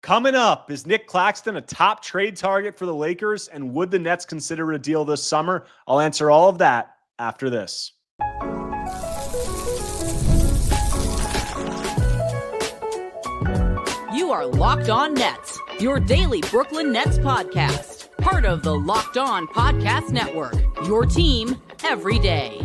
Coming up, is Nic Claxton a top trade target for the Lakers, and would the Nets consider a deal this summer? I'll answer all of that after this. You are Locked On Nets, your daily Brooklyn Nets podcast. Part of the Locked On Podcast Network, your team every day.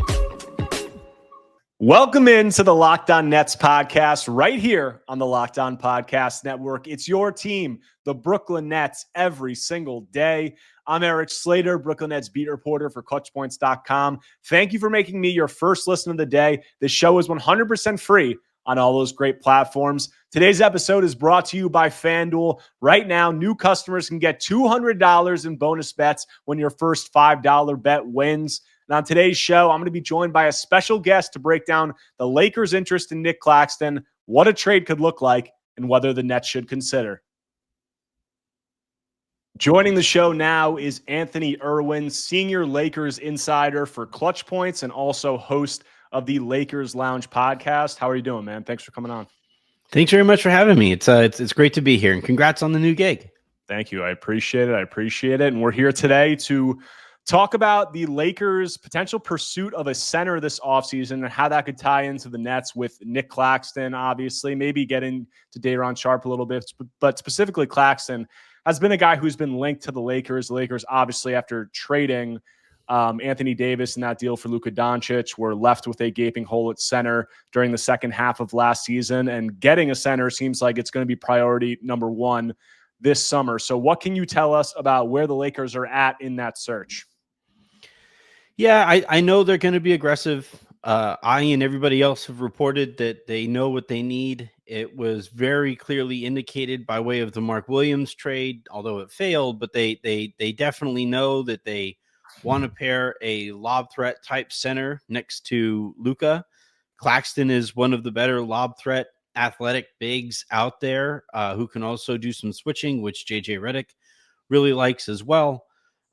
Welcome into the Locked On Nets podcast right here on the Locked On Podcast Network. It's your team, the Brooklyn Nets, every single day. I'm Erik, Slater, Brooklyn Nets beat reporter for ClutchPoints.com. Thank you for making me your first listen of the day. This show is 100% free on all those great platforms. Today's episode is brought to you by FanDuel. Right now, new customers can get $200 in bonus bets when your first $5 bet wins. And on today's show, I'm going to be joined by a special guest to break down the Lakers' interest in Nic Claxton, what a trade could look like, and whether the Nets should consider. Joining the show now is Anthony Irwin, senior Lakers insider for Clutch Points and also host of the Lakers Lounge podcast. How are you doing, man? Thanks for coming on. Thanks very much for having me. It's great to be here, and congrats on the new gig. Thank you. I appreciate it. And we're here today to talk about the Lakers' potential pursuit of a center this offseason and how that could tie into the Nets with Nic Claxton, obviously, maybe get into Day'Ron Sharpe a little bit, but specifically Claxton has been a guy who's been linked to the Lakers. The Lakers, obviously, after trading Anthony Davis in that deal for Luka Doncic, were left with a gaping hole at center during the second half of last season, and getting a center seems like it's going to be priority number one this summer. So what can you tell us about where the Lakers are at in that search? Yeah, I know they're going to be aggressive. I and everybody else have reported that they know what they need. It was very clearly indicated by way of the Mark Williams trade, although it failed, but they definitely know that they want to pair a lob threat type center next to Luka. Claxton is one of the better lob threat athletic bigs out there who can also do some switching, which JJ Redick really likes as well.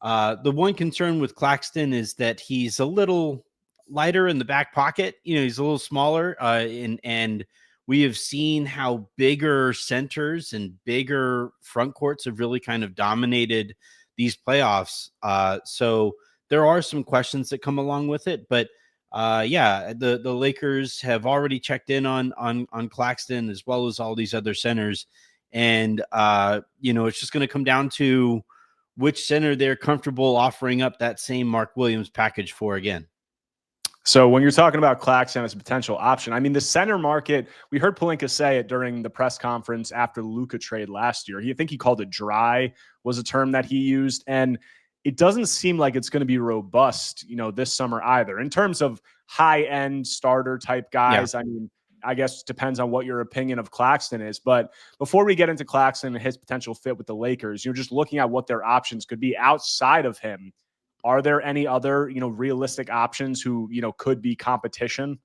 The one concern with Claxton is that he's a little lighter in the back pocket. You know, he's a little smaller, and we have seen how bigger centers and bigger front courts have really kind of dominated these playoffs. So there are some questions that come along with it, but the Lakers have already checked in on Claxton as well as all these other centers, and it's just going to come down to which center they're comfortable offering up that same Mark Williams package for again. So when you're talking about Claxton as a potential option, I mean, the center market, we heard Pelinka say it during the press conference after the Luka trade last year. I think he called it dry was a term that he used. And it doesn't seem like it's going to be robust, this summer either. In terms of high-end starter type guys, yeah. I mean, I guess it depends on what your opinion of Claxton is. But before we get into Claxton and his potential fit with the Lakers, you're just looking at what their options could be outside of him. Are there any other, realistic options who, could be competition?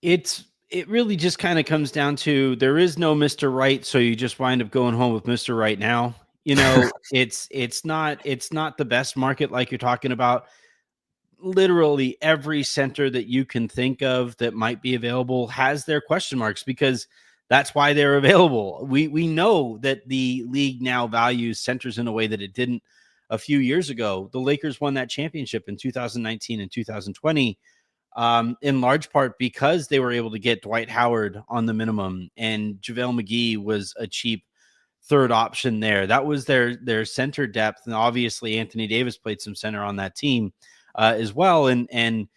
It really just kind of comes down to there is no Mr. Right, so you just wind up going home with Mr. Right now. It's not the best market like you're talking about. Literally every center that you can think of that might be available has their question marks because that's why they're available. We know that the league now values centers in a way that it didn't a few years ago. The Lakers won that championship in 2019 and 2020 in large part because they were able to get Dwight Howard on the minimum, and JaVale McGee was a cheap third option there. That was their center depth, and obviously Anthony Davis played some center on that team as well. And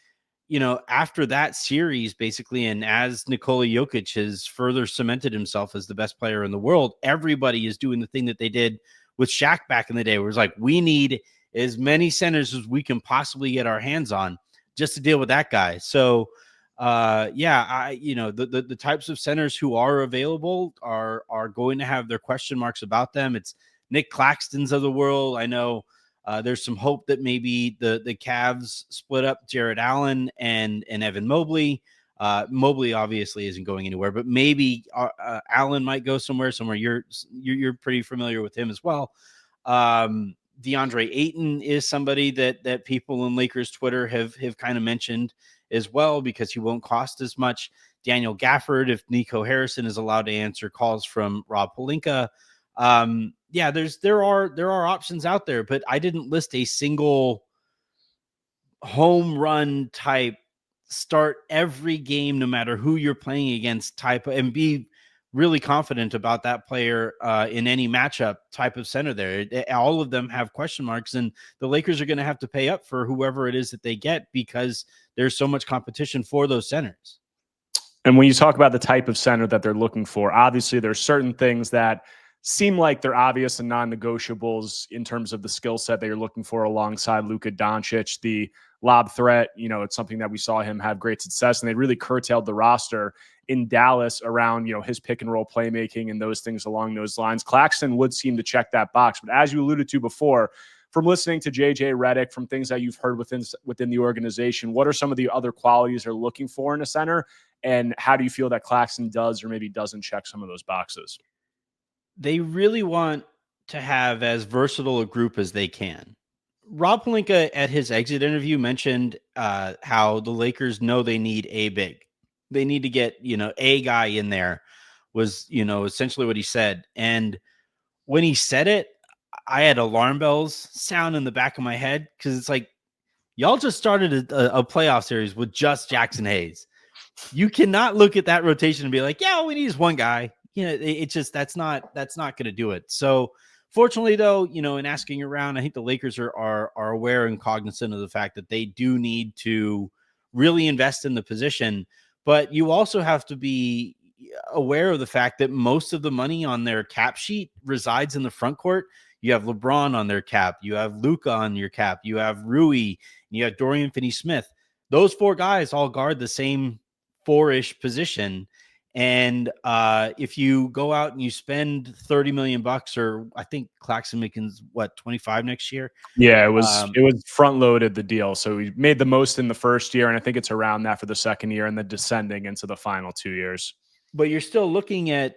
after that series, basically, and as Nikola Jokic has further cemented himself as the best player in the world, everybody is doing the thing that they did with Shaq back in the day, where it's like, we need as many centers as we can possibly get our hands on just to deal with that guy. So, the types of centers who are available are going to have their question marks about them. It's Nic Claxtons of the world. I know there's some hope that maybe the Cavs split up Jared Allen and Evan Mobley. Mobley obviously isn't going anywhere, but maybe Allen might go somewhere. You're pretty familiar with him as well. DeAndre Ayton is somebody that people in Lakers Twitter have kind of mentioned as well, because he won't cost as much. Daniel Gafford, if Nico Harrison is allowed to answer calls from Rob Pelinka. Yeah, there are options out there, but I didn't list a single home run type start every game, no matter who you're playing against type, and be really confident about that player in any matchup type of center there. All of them have question marks, and the Lakers are going to have to pay up for whoever it is that they get because there's so much competition for those centers. And when you talk about the type of center that they're looking for, obviously there's certain things that seem like they're obvious and non-negotiables in terms of the skill set that you're looking for alongside Luka Doncic. The lob threat, it's something that we saw him have great success, and they really curtailed the roster in Dallas around, his pick and roll playmaking and those things along those lines. Claxton would seem to check that box, but as you alluded to before, from listening to JJ Redick, from things that you've heard within the organization, what are some of the other qualities they're looking for in a center, and how do you feel that Claxton does or maybe doesn't check some of those boxes? They really want to have as versatile a group as they can. Rob Pelinka at his exit interview mentioned how the Lakers know they need a big. They need to get, a guy in there, was, essentially what he said. And when he said it, I had alarm bells sound in the back of my head, because it's like, y'all just started a playoff series with just Jackson Hayes. You cannot look at that rotation and be like, yeah, all we need is one guy. It's just, that's not going to do it. So fortunately, though, in asking around, I think the Lakers are aware and cognizant of the fact that they do need to really invest in the position. But you also have to be aware of the fact that most of the money on their cap sheet resides in the front court. You have LeBron on their cap. You have Luka on your cap. You have Rui. And you have Dorian Finney-Smith. Those four guys all guard the same four-ish position. And if you go out and you spend $30 million, or I think Claxton Mickens, 25 next year? Yeah, it was front loaded, the deal. So we made the most in the first year, and I think it's around that for the second year, and then descending into the final 2 years. But you're still looking at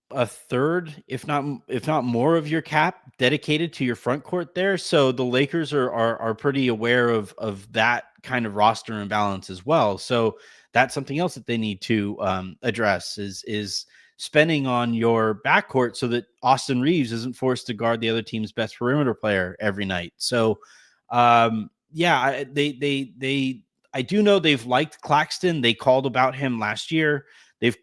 a third, if not more, of your cap dedicated to your front court there. So the Lakers are pretty aware of that kind of roster imbalance as well. So that's something else that they need to address is spending on your backcourt so that Austin Reeves isn't forced to guard the other team's best perimeter player every night. So I do know they've liked Claxton. They called about him last year. They've,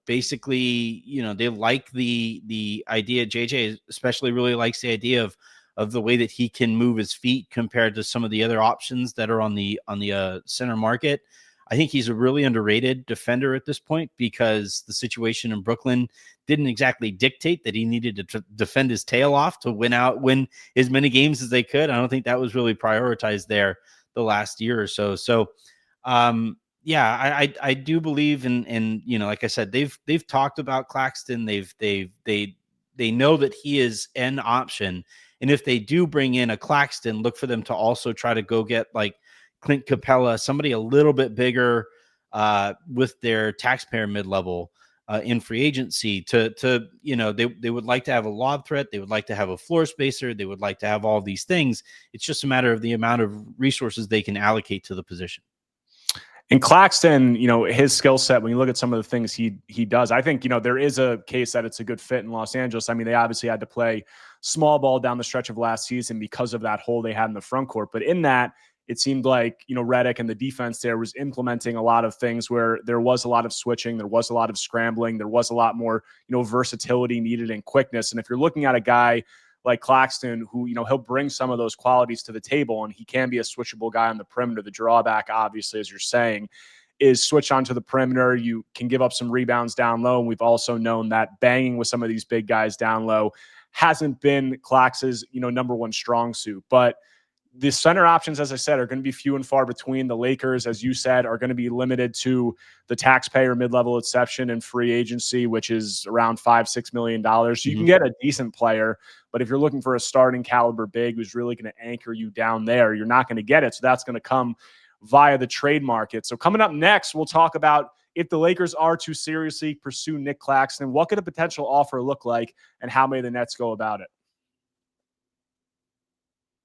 basically, they like the idea. JJ especially really likes the idea of the way that he can move his feet compared to some of the other options that are on the center market. I think he's a really underrated defender at this point, because the situation in Brooklyn didn't exactly dictate that he needed to defend his tail off to win as many games as they could. I don't think that was really prioritized there the last year or so. So, I do believe in like I said, they've talked about Claxton. They know that he is an option, and if they do bring in a Claxton, look for them to also try to go get like Clint Capella, somebody a little bit bigger with their taxpayer mid-level in free agency they would like to have a lob threat. They would like to have a floor spacer. They would like to have all these things. It's just a matter of the amount of resources they can allocate to the position. And Claxton, his skill set, when you look at some of the things he does, I think, there is a case that it's a good fit in Los Angeles. I mean, they obviously had to play small ball down the stretch of last season because of that hole they had in the front court. But in that, it seemed like, Redick and the defense there was implementing a lot of things where there was a lot of switching, there was a lot of scrambling, there was a lot more, versatility needed and quickness. And if you're looking at a guy like Claxton, who, he'll bring some of those qualities to the table, and he can be a switchable guy on the perimeter. The drawback, obviously, as you're saying, is switch onto the perimeter. You can give up some rebounds down low. And we've also known that banging with some of these big guys down low hasn't been Clax's, number one strong suit. But the center options, as I said, are going to be few and far between. The Lakers, as you said, are going to be limited to the taxpayer mid-level exception and free agency, which is around $5-6 million. So you can get a decent player, but if you're looking for a starting caliber big who's really going to anchor you down there, you're not going to get it. So that's going to come via the trade market. So coming up next, we'll talk about if the Lakers are to seriously pursue Nic Claxton, what could a potential offer look like, and how may the Nets go about it?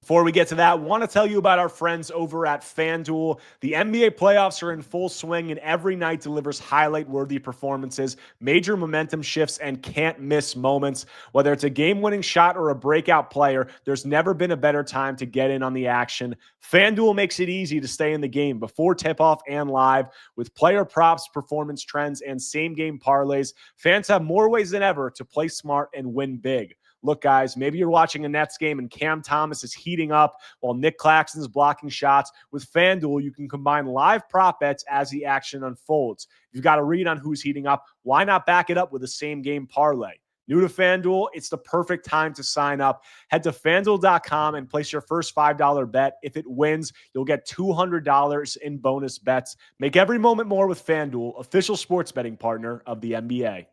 Before we get to that, want to tell you about our friends over at FanDuel. The NBA playoffs are in full swing, and every night delivers highlight-worthy performances, major momentum shifts, and can't-miss moments. Whether it's a game-winning shot or a breakout player, there's never been a better time to get in on the action. FanDuel makes it easy to stay in the game before tip-off and live. With player props, performance trends, and same-game parlays, fans have more ways than ever to play smart and win big. Look, guys, maybe you're watching a Nets game and Cam Thomas is heating up while Nic Claxton is blocking shots. With FanDuel, you can combine live prop bets as the action unfolds. You've got a read on who's heating up. Why not back it up with a same-game parlay? New to FanDuel, it's the perfect time to sign up. Head to FanDuel.com and place your first $5 bet. If it wins, you'll get $200 in bonus bets. Make every moment more with FanDuel, official sports betting partner of the NBA.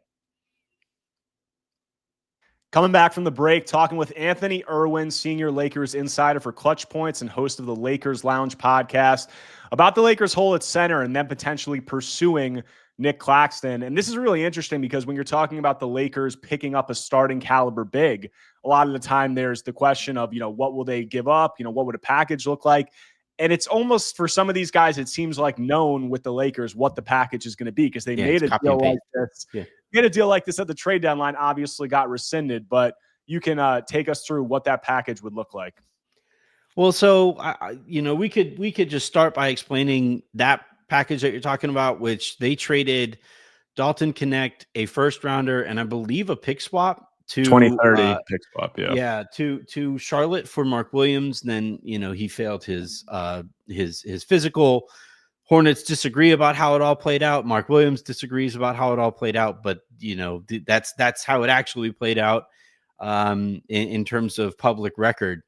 Coming back from the break, talking with Anthony Irwin, senior Lakers insider for Clutch Points and host of the Lakers Lounge podcast, about the Lakers' hole at center and then potentially pursuing Nic Claxton. And this is really interesting because when you're talking about the Lakers picking up a starting caliber big, a lot of the time there's the question of, what will they give up? What would a package look like? And it's almost, for some of these guys, it seems like known with the Lakers what the package is going to be because they made a deal like this. Yeah. Made a deal like this at the trade deadline, obviously got rescinded, but you can take us through what that package would look like. Well, so we could just start by explaining that package that you're talking about, which they traded Dalton Connect, a first rounder, and I believe a pick swap to 2030 pick swap. Yeah. To Charlotte for Mark Williams. Then, he failed his physical. Hornets disagree about how it all played out. Mark Williams disagrees about how it all played out, but that's how it actually played out in terms of public record.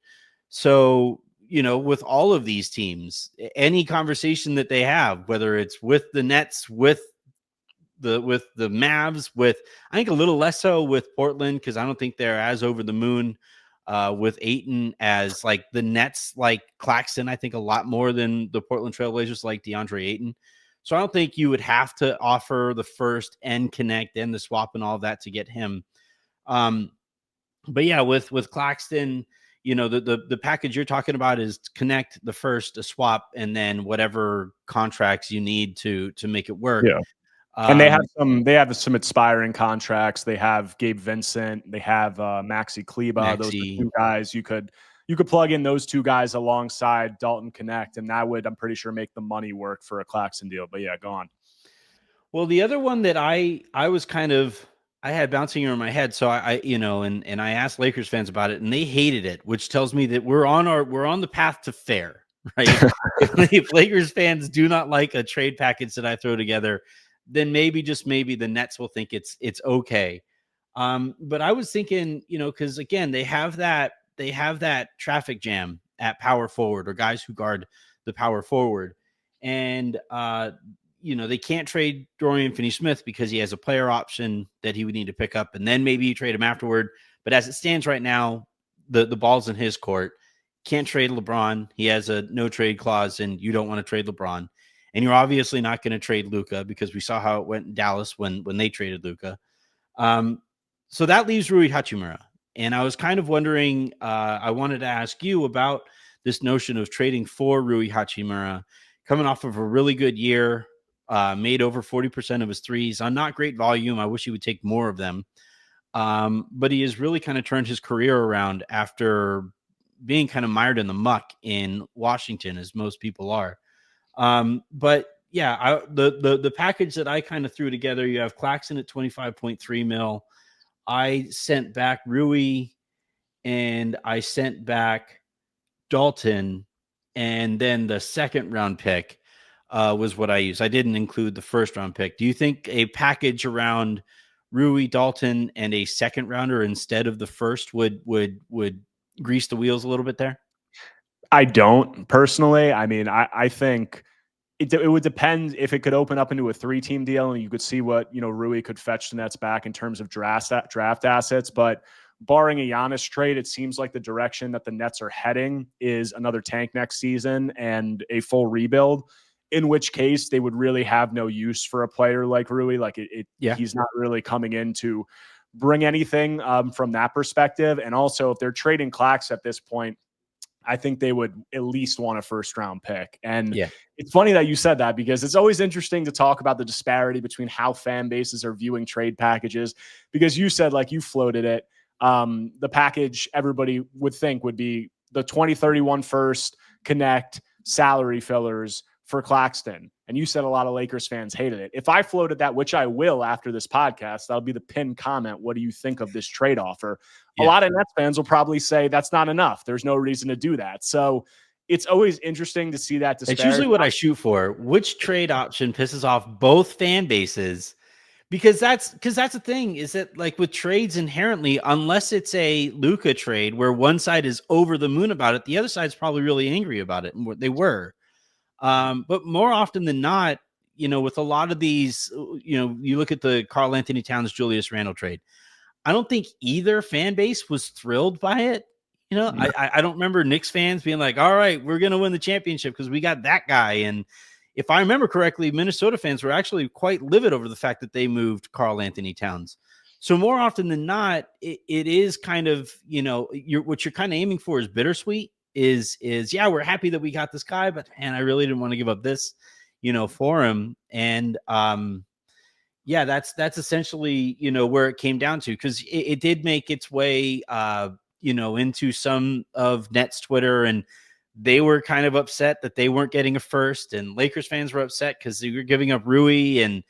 So, with all of these teams, any conversation that they have, whether it's with the Nets, with the Mavs, with, I think a little less so with Portland, because I don't think they're as over the moon with Ayton as like the Nets, like Claxton, I think a lot more than the Portland Trailblazers like DeAndre Ayton. So I don't think you would have to offer the first and Connect and the swap and all of that to get him. But yeah, with Claxton, the package you're talking about is Connect, the first, a swap, and then whatever contracts you need to make it work. Yeah. And they have some expiring contracts. They have Gabe Vincent. They have Maxi Kleba. Those are two guys you could plug in those two guys alongside Dalton Connect, and that would, I'm pretty sure, make the money work for a Claxton deal. But yeah, go on. Well, the other one that I was I had bouncing around my head, so I asked Lakers fans about it, and they hated it, which tells me that we're on the path to fair, right? If Lakers fans do not like a trade package that I throw together, then maybe, just maybe, the Nets will think it's okay. But I was thinking, because again, they have that traffic jam at power forward, or guys who guard the power forward. And, they can't trade Dorian Finney-Smith because he has a player option that he would need to pick up. And then maybe you trade him afterward. But as it stands right now, the ball's in his court. Can't trade LeBron. He has a no trade clause, and you don't want to trade LeBron. And you're obviously not going to trade Luka because we saw how it went in Dallas when they traded Luka. So that leaves Rui Hachimura. And I was kind of wondering, I wanted to ask you about this notion of trading for Rui Hachimura, coming off of a really good year, made over 40% of his threes on not great volume. I wish he would take more of them. But he has really kind of turned his career around after being kind of mired in the muck in Washington, as most people are. But yeah, the package that I kind of threw together, you have Claxton at 25.3 mil. I sent back Rui, and I sent back Dalton, and then the second round pick was what I used. I didn't include the first round pick. Do you think a package around Rui, Dalton, and a second rounder instead of the first would grease the wheels a little bit there? I don't personally. I mean, I think it would depend if it could open up into a 3-team deal and you could see what, Rui could fetch the Nets back in terms of draft assets. But barring a Giannis trade, it seems like the direction that the Nets are heading is another tank next season and a full rebuild, in which case they would really have no use for a player like Rui. Like he's not really coming in to bring anything from that perspective. And also, if they're trading Clax at this point, I think they would at least want a first round pick. And Yeah. it's funny that you said that, because it's always interesting to talk about the disparity between how fan bases are viewing trade packages, because you said, like, you floated it. The package everybody would think would be the 2031 first, connect, salary fillers for Claxton. And you said a lot of Lakers fans hated it. If I floated that, which I will after this podcast, that'll be the pinned comment. What do you think of this trade offer? A lot of Nets fans will probably say that's not enough. There's no reason to do that. So it's always interesting to see that disparity. It's usually what I shoot for. Which trade option pisses off both fan bases? Because that's the thing, is that, like, with trades inherently, unless it's a Luka trade where one side is over the moon about it, the other side's probably really angry about it. And they were. But more often than not, with a lot of these, you look at the Karl Anthony Towns, Julius Randle trade. I don't think either fan base was thrilled by it. I don't remember Knicks fans being like, all right, we're going to win the championship because we got that guy. And if I remember correctly, Minnesota fans were actually quite livid over the fact that they moved Karl Anthony Towns. So more often than not, it is kind of, what you're kind of aiming for is bittersweet. Is yeah, we're happy that we got this guy, but man, I really didn't want to give up this, for him. And yeah, that's essentially, where it came down to, because it did make its way, into some of Nets Twitter, and they were kind of upset that they weren't getting a first, and Lakers fans were upset because they were giving up Rui, and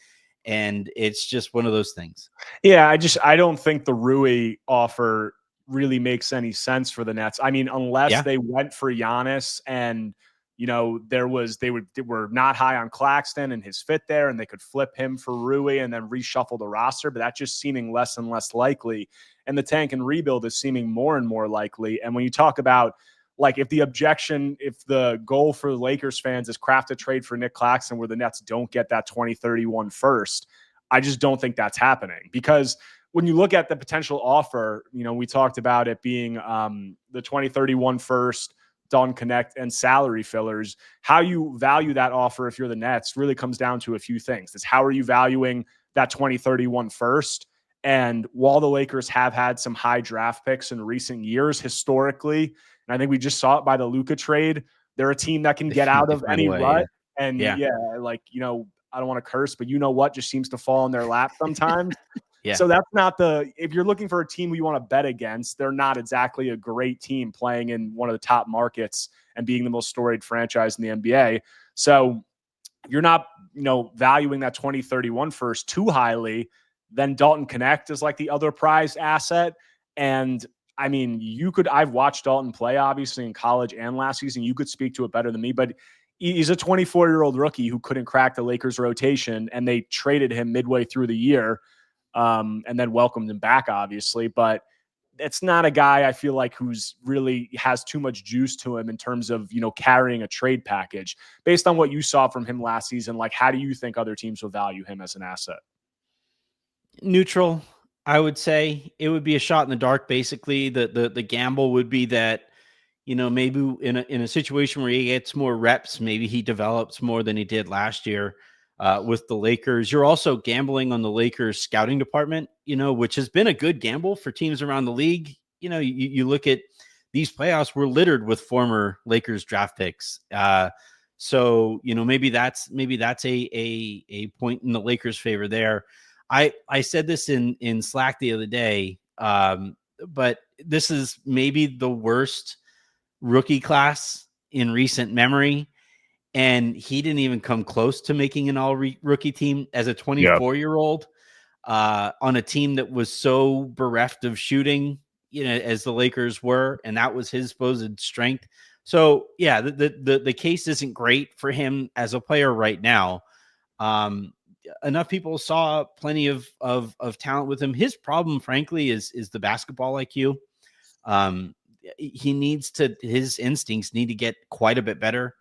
it's just one of those things. Yeah, I don't think the Rui offer really makes any sense for the Nets. I mean, unless they went for Giannis and, they were not high on Claxton and his fit there, and they could flip him for Rui and then reshuffle the roster, but that's just seeming less and less likely. And the tank and rebuild is seeming more and more likely. And when you talk about, like, if the goal for the Lakers fans is craft a trade for Nic Claxton where the Nets don't get that 2031 first, I just don't think that's happening. Because when you look at the potential offer, we talked about it being the 2031 first, Dalton Connect, and salary fillers. How you value that offer if you're the Nets really comes down to a few things. It's how are you valuing that 2031 first? And while the Lakers have had some high draft picks in recent years, historically, and I think we just saw it by the Luka trade, they're a team that can get out of any rut. Yeah. And I don't want to curse, but what just seems to fall in their lap sometimes. Yeah. So that's not if you're looking for a team who you want to bet against, they're not exactly a great team playing in one of the top markets and being the most storied franchise in the NBA. So you're not, valuing that 2031 first too highly. Then Dalton Connect is like the other prized asset. And I mean, I've watched Dalton play, obviously, in college and last season. You could speak to it better than me, but he's a 24-year-old rookie who couldn't crack the Lakers rotation, and they traded him midway through the year. And then welcomed him back, obviously, but it's not a guy I feel like who's really has too much juice to him in terms of, carrying a trade package. Based on what you saw from him last season, like, how do you think other teams will value him as an asset? Neutral, I would say. It would be a shot in the dark. Basically, the gamble would be that, maybe in a situation where he gets more reps, maybe he develops more than he did last year. With the Lakers, you're also gambling on the Lakers scouting department, which has been a good gamble for teams around the league. You look at these playoffs, we're littered with former Lakers draft picks. So, maybe that's a point in the Lakers' favor there. I said this in Slack the other day, but this is maybe the worst rookie class in recent memory. And he didn't even come close to making an all-rookie team as a 24-year-old on a team that was so bereft of shooting, as the Lakers were, and that was his supposed strength. So, yeah, the case isn't great for him as a player right now. Enough people saw plenty of talent with him. His problem, frankly, is the basketball IQ. His instincts need to get quite a bit better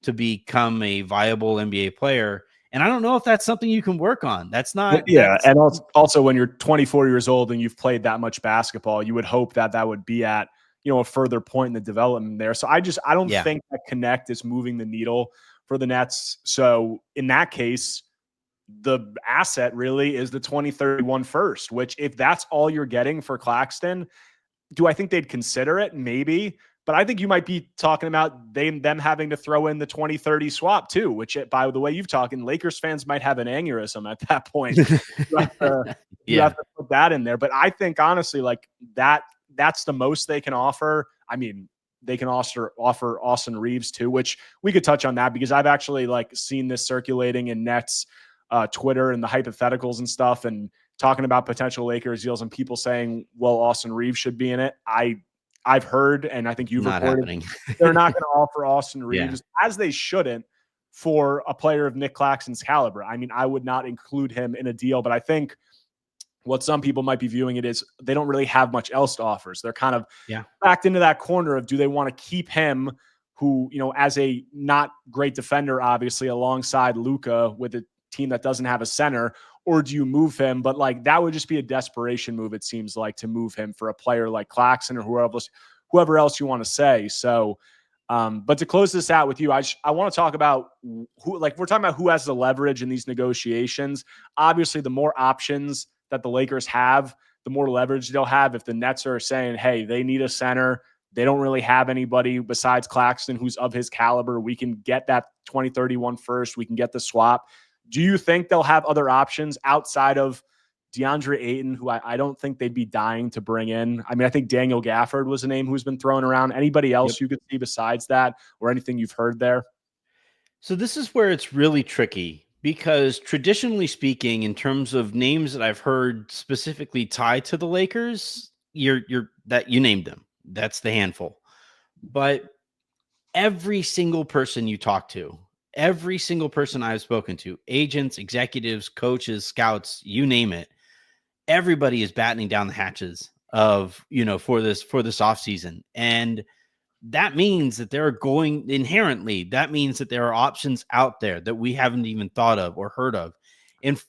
to become a viable NBA player. And I don't know if that's something you can work on. That's not. Yeah. And also when you're 24 years old and you've played that much basketball, you would hope that would be at, a further point in the development there. So I don't think that Connect is moving the needle for the Nets. So in that case, the asset really is the 2031 first, which if that's all you're getting for Claxton, do I think they'd consider it? Maybe. But I think you might be talking about them having to throw in the 2030 swap too, which, by the way, you've talking, Lakers fans might have an aneurysm at that point. You have to put that in there. But I think honestly, like that's the most they can offer. I mean, they can also offer Austin Reeves too, which we could touch on that because I've actually like seen this circulating in Nets Twitter and the hypotheticals and stuff, and talking about potential Lakers deals and people saying, well, Austin Reeves should be in it. I've heard, and I think you've Not reported, happening. they're not going to offer Austin Reeves, as they shouldn't, for a player of Nic Claxton's caliber. I mean, I would not include him in a deal, but I think what some people might be viewing it is they don't really have much else to offer. So they're kind of backed into that corner of, do they want to keep him, who, you know, as a not great defender, obviously, alongside Luka with a team that doesn't have a center, or do you move him? But like that would just be a desperation move, it seems like, to move him for a player like Claxton or whoever else you want to say. So, but to close this out with you, I want to talk about who, like, we're talking about who has the leverage in these negotiations. Obviously, the more options that the Lakers have, the more leverage they'll have. If the Nets are saying, hey, they need a center, they don't really have anybody besides Claxton who's of his caliber, we can get that 2031 first, we can get the swap. Do you think they'll have other options outside of DeAndre Ayton, who I don't think they'd be dying to bring in? I mean, I think Daniel Gafford was a name who's been thrown around. Anybody else you could see besides that, or anything you've heard there? So this is where it's really tricky, because traditionally speaking, in terms of names that I've heard specifically tied to the Lakers, you're that you named them. That's the handful. But every single person you talk to, every single person I've spoken to, agents, executives, coaches, scouts, you name it, everybody is battening down the hatches of, you know, for this offseason. And that means that there means that there are options out there that we haven't even thought of or heard of. And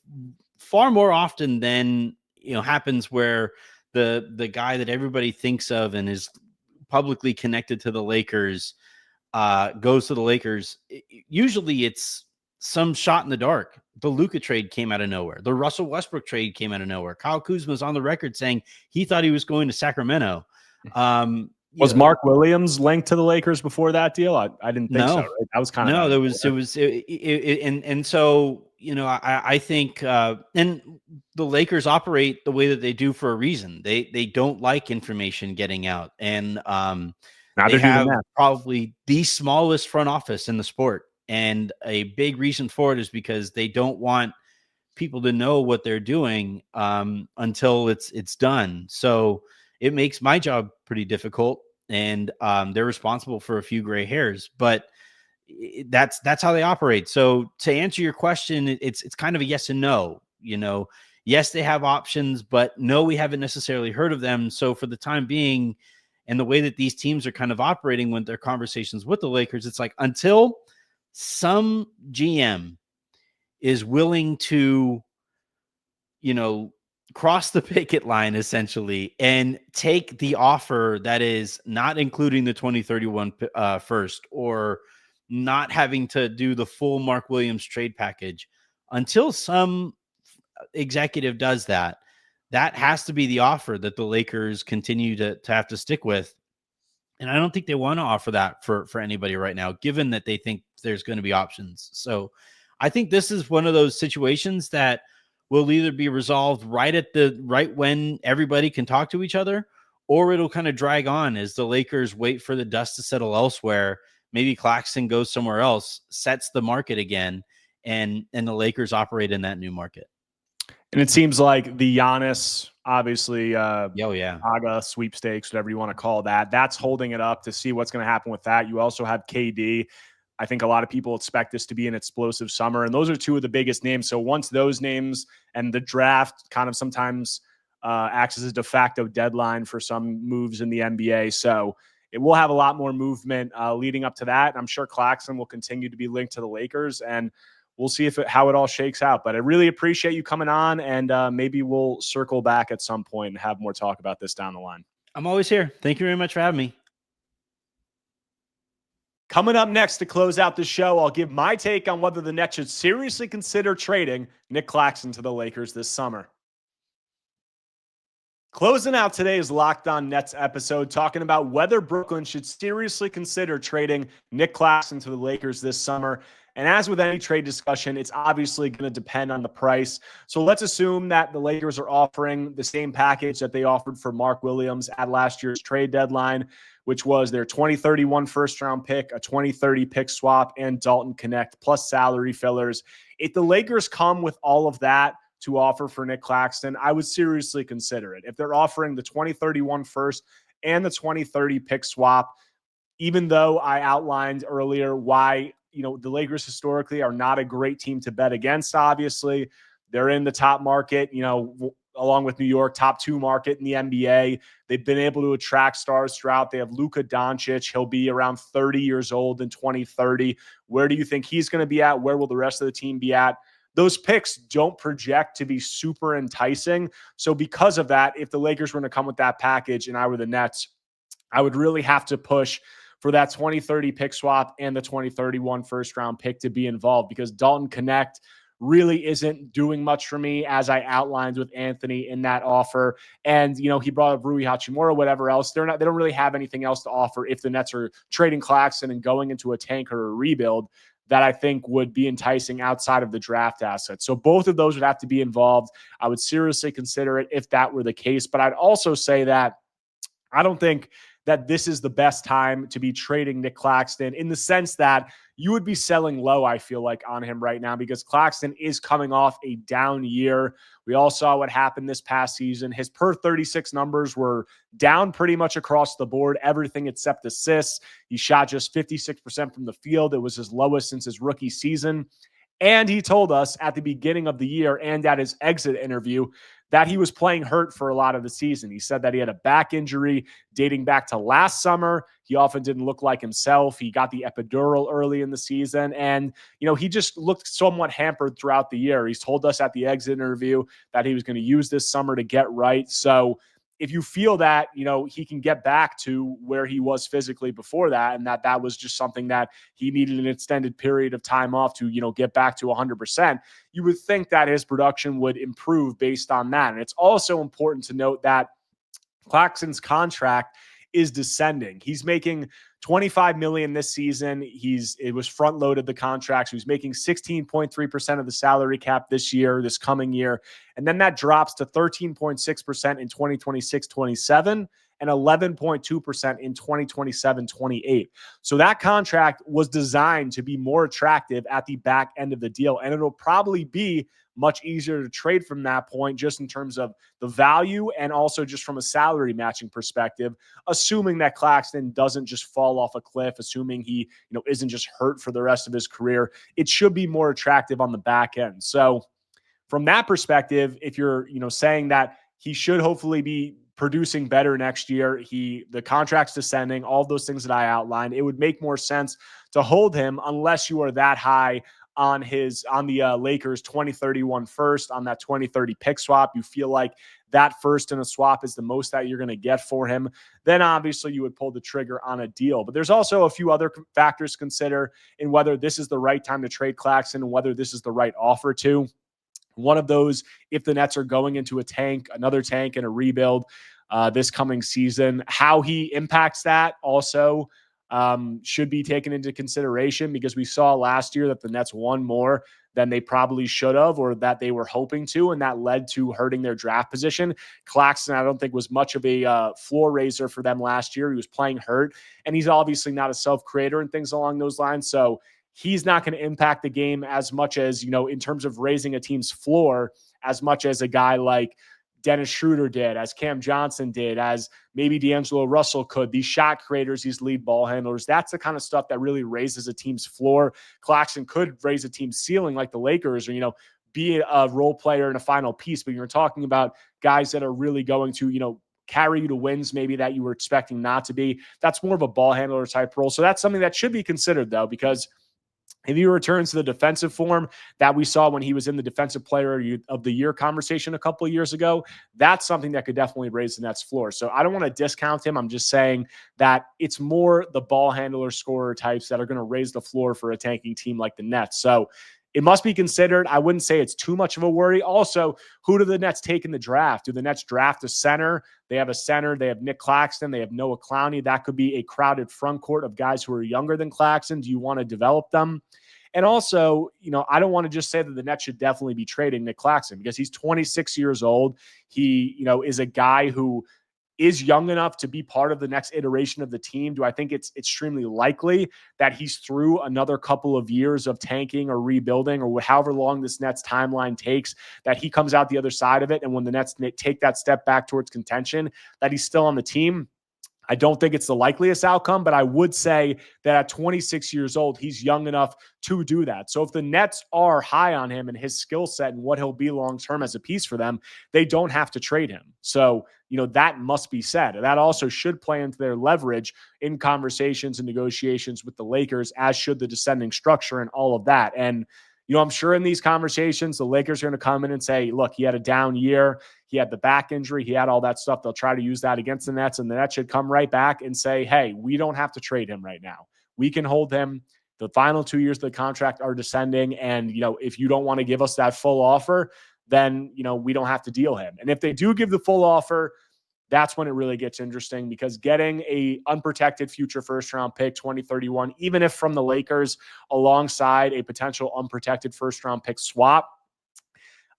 far more often than, you know, happens where the guy that everybody thinks of and is publicly connected to the Lakers goes to the Lakers. Usually it's some shot in the dark. The Luka trade came out of nowhere. The Russell Westbrook trade came out of nowhere. Kyle Kuzma's on the record saying he thought he was going to Sacramento. Was Mark Williams linked to the Lakers before that deal? I didn't think so. Right? That was kind of and so, you know, I think and the Lakers operate the way that they do for a reason. They don't like information getting out, and they have probably the smallest front office in the sport, and a big reason for it is because they don't want people to know what they're doing until it's done. So it makes my job pretty difficult, and they're responsible for a few gray hairs, but that's how they operate. So to answer your question, it's kind of a yes and no. You know, yes, they have options, but no, we haven't necessarily heard of them. So for the time being, and the way that these teams are kind of operating when their conversations with the Lakers, it's like until some GM is willing to, you know, cross the picket line essentially and take the offer that is not including the 2031 first, or not having to do the full Mark Williams trade package, until some executive does that, that has to be the offer that the Lakers continue to have to stick with. And I don't think they want to offer that for anybody right now, given that they think there's going to be options. So I think this is one of those situations that will either be resolved right when everybody can talk to each other, or it'll kind of drag on as the Lakers wait for the dust to settle elsewhere. Maybe Claxton goes somewhere else, sets the market again, and the Lakers operate in that new market. And it seems like the Giannis, obviously, Saga sweepstakes, whatever you want to call that, that's holding it up to see what's going to happen with that. You also have KD. I think a lot of people expect this to be an explosive summer, and those are two of the biggest names. So once those names and the draft kind of sometimes acts as a de facto deadline for some moves in the NBA. So it will have a lot more movement leading up to that. I'm sure Claxton will continue to be linked to the Lakers, and we'll see how it all shakes out. But I really appreciate you coming on, and maybe we'll circle back at some point and have more talk about this down the line. I'm always here. Thank you very much for having me. Coming up next to close out the show, I'll give my take on whether the Nets should seriously consider trading Nic Claxton to the Lakers this summer. Closing out today's Locked On Nets episode, talking about whether Brooklyn should seriously consider trading Nic Claxton to the Lakers this summer. And as with any trade discussion, it's obviously going to depend on the price. So let's assume that the Lakers are offering the same package that they offered for Mark Williams at last year's trade deadline, which was their 2031 first-round pick, a 2030 pick swap, and Dalton Connect plus salary fillers. If the Lakers come with all of that to offer for Nic Claxton, I would seriously consider it. If they're offering the 2031 first and the 2030 pick swap, even though I outlined earlier why, the Lakers historically are not a great team to bet against, obviously. They're in the top market, along with New York, top 2 market in the NBA. They've been able to attract stars throughout. They have Luka Doncic. He'll be around 30 years old in 2030. Where do you think he's going to be at? Where will the rest of the team be at? Those picks don't project to be super enticing. So because of that, if the Lakers were going to come with that package and I were the Nets, I would really have to push for that 2030 pick swap and the 2031 first round pick to be involved, because Dalton Connect really isn't doing much for me, as I outlined with Anthony in that offer. And, he brought up Rui Hachimura, whatever else. They don't really have anything else to offer if the Nets are trading Claxton and going into a tank or a rebuild that I think would be enticing outside of the draft assets. So both of those would have to be involved. I would seriously consider it if that were the case. But I'd also say that I don't think that this is the best time to be trading Nic Claxton, in the sense that you would be selling low, I feel like, on him right now, because Claxton is coming off a down year. We all saw what happened this past season. His per 36 numbers were down pretty much across the board, everything except assists. He shot just 56% from the field. It was his lowest since his rookie season. And he told us at the beginning of the year and at his exit interview that he was playing hurt for a lot of the season. He said that he had a back injury dating back to last summer. He often didn't look like himself. He got the epidural early in the season. And, he just looked somewhat hampered throughout the year. He's told us at the exit interview that he was going to use this summer to get right. So if you feel that, he can get back to where he was physically before that, and that was just something that he needed an extended period of time off to, get back to 100%, you would think that his production would improve based on that. And it's also important to note that Claxton's contract is descending. He's making $25 million this season. It was front loaded, the contract. So he's making 16.3% of the salary cap this coming year. And then that drops to 13.6% in 2026-27 and 11.2% in 2027-28. So that contract was designed to be more attractive at the back end of the deal. And it'll probably be much easier to trade from that point, just in terms of the value and also just from a salary matching perspective, assuming that Claxton doesn't just fall off a cliff, assuming he, isn't just hurt for the rest of his career. It should be more attractive on the back end. So from that perspective, if you're, saying that he should hopefully be producing better next year, the contract's descending, all of those things that I outlined, it would make more sense to hold him, unless you are that high on the Lakers 2031 first, on that 2030 pick swap. You feel like that first in a swap is the most that you're going to get for him. Then obviously you would pull the trigger on a deal. But there's also a few other factors to consider in whether this is the right time to trade Claxton and whether this is the right offer to. One of those, if the Nets are going into another tank and a rebuild this coming season, how he impacts that also should be taken into consideration, because we saw last year that the Nets won more than they probably should have, or that they were hoping to, and that led to hurting their draft position. Claxton, I don't think, was much of a floor raiser for them last year. He was playing hurt, and he's obviously not a self-creator and things along those lines. So he's not going to impact the game as much as, in terms of raising a team's floor, as much as a guy like Dennis Schroeder did, as Cam Johnson did, as maybe D'Angelo Russell could. These shot creators, these lead ball handlers, that's the kind of stuff that really raises a team's floor. Claxton could raise a team's ceiling like the Lakers, or, be a role player in a final piece. But you're talking about guys that are really going to, carry you to wins maybe that you were expecting not to be. That's more of a ball handler type role. So that's something that should be considered, though, because if he returns to the defensive form that we saw when he was in the defensive player of the year conversation a couple of years ago, that's something that could definitely raise the Nets' floor. So I don't want to discount him. I'm just saying that it's more the ball handler scorer types that are going to raise the floor for a tanking team like the Nets. So it must be considered. I wouldn't say it's too much of a worry. Also, who do the Nets take in the draft? Do the Nets draft a center? They have a center. They have Nic Claxton. They have Noah Clowney. That could be a crowded front court of guys who are younger than Claxton. Do you want to develop them? And also, I don't want to just say that the Nets should definitely be trading Nic Claxton because he's 26 years old. He, is a guy who is young enough to be part of the next iteration of the team. Do I think it's extremely likely that he's through another couple of years of tanking or rebuilding or however long this Nets timeline takes, that he comes out the other side of it? And when the Nets take that step back towards contention, that he's still on the team? I don't think it's the likeliest outcome, but I would say that at 26 years old, he's young enough to do that. So if the Nets are high on him and his skill set and what he'll be long-term as a piece for them, they don't have to trade him. So, that must be said. That also should play into their leverage in conversations and negotiations with the Lakers, as should the descending structure and all of that. And, I'm sure in these conversations, the Lakers are going to come in and say, look, he had a down year. He had the back injury. He had all that stuff. They'll try to use that against the Nets, and the Nets should come right back and say, hey, we don't have to trade him right now. We can hold him. The final 2 years of the contract are descending. And, if you don't want to give us that full offer, then, we don't have to deal him. And if they do give the full offer, that's when it really gets interesting, because getting a unprotected future first-round pick, 2031, even if from the Lakers, alongside a potential unprotected first-round pick swap,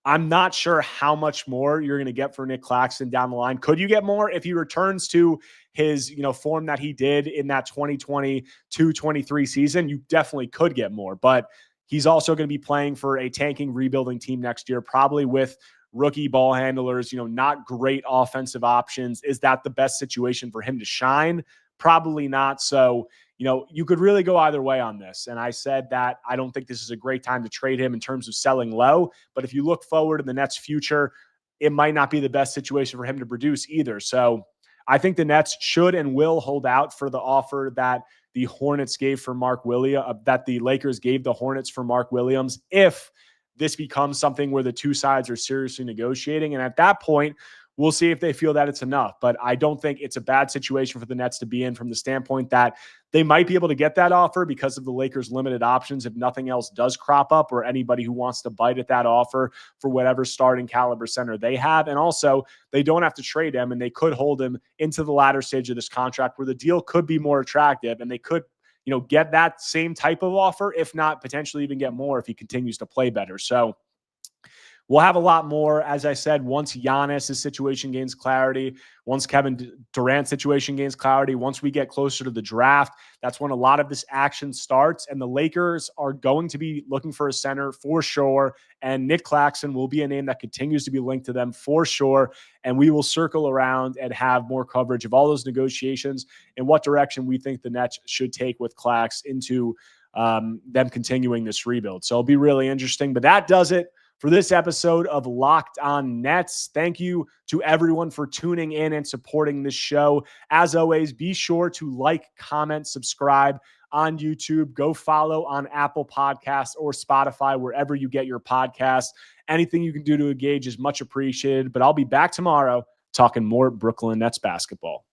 I'm not sure how much more you're going to get for Nic Claxton down the line. Could you get more if he returns to his, form that he did in that 2022-23 season? You definitely could get more, but he's also going to be playing for a tanking, rebuilding team next year, probably with rookie ball handlers, not great offensive options. Is that the best situation for him to shine? Probably not. So, you could really go either way on this. And I said that I don't think this is a great time to trade him in terms of selling low. But if you look forward to the Nets' future, it might not be the best situation for him to produce either. So I think the Nets should and will hold out for the offer that the Hornets gave for Mark Williams, that the Lakers gave the Hornets for Mark Williams, if this becomes something where the two sides are seriously negotiating. And at that point, we'll see if they feel that it's enough. But I don't think it's a bad situation for the Nets to be in, from the standpoint that they might be able to get that offer because of the Lakers' limited options if nothing else does crop up, or anybody who wants to bite at that offer for whatever starting caliber center they have. And also, they don't have to trade him, and they could hold him into the latter stage of this contract where the deal could be more attractive, and they could get that same type of offer, if not potentially even get more if he continues to play better. So we'll have a lot more, as I said, once Giannis' situation gains clarity, once Kevin Durant's situation gains clarity, once we get closer to the draft. That's when a lot of this action starts, and the Lakers are going to be looking for a center for sure, and Nic Claxton will be a name that continues to be linked to them for sure, and we will circle around and have more coverage of all those negotiations and what direction we think the Nets should take with Clax into them continuing this rebuild. So it'll be really interesting, but that does it for this episode of Locked On Nets. Thank you to everyone for tuning in and supporting this show. As always, be sure to like, comment, subscribe on YouTube. Go follow on Apple Podcasts or Spotify, wherever you get your podcasts. Anything you can do to engage is much appreciated. But I'll be back tomorrow talking more Brooklyn Nets basketball.